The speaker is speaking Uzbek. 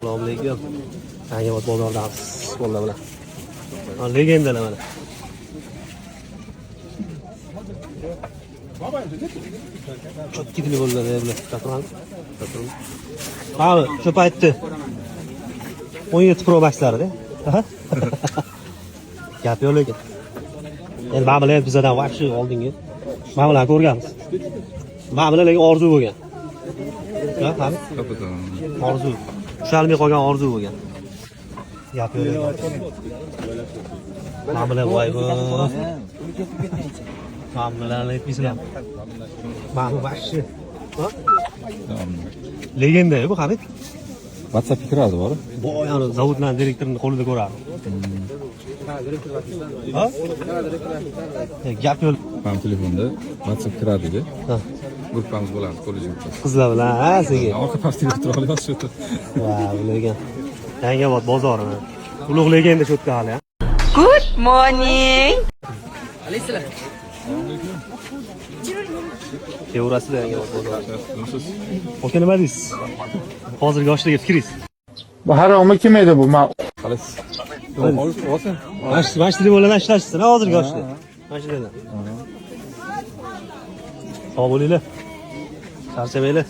Assalomu alaykum. Yangiobod bozoridamiz. Qo'llar bilan. Legendalar mana. Cho'tkitli bo'ladi bular. Takror. Mana shu paytda 17 Pro Max'larida. Gap yo'q lekin. Endi mana bular bizdan vaqti oldingi. Mana bularni ko'rganmiz. Mana bular lekin orzu bo'lgan. Ha, qani? Orzu. Ushalmay qolgan orzu bo'lgan. Gap yo'q. Mana bular voybo. Mana bularni aytmaysizlar. Mana bu vaqti. Ha? Legenda bu qani? WhatsApp kiradi bor. Bu yani zavoddan direktorning qo'lida ko'radi. Ha? Gap yo'q. Mana telefonda WhatsApp kiradi-ku. Ha. Gruppamiz bo'ladi, kollejimiz. Qizlar bilan, ha, senga. Orqa pastga turib olasiz shu. Va, lekin Yangiobod bozori. Ulug' legenda cho'tka hali. Good morning. Alayhissalom. Tevrasida Yangiobod bozori. Siz Aka nima deysiz? Hozirgi yoshlarga fikringiz? Bu haromi kim edi bu? qalasiz? Olsin. Mana shu bilan ishlashsin hozirgi yoshlar. Mana shu bilan. Sog' bo'linglar. Charchamanglar.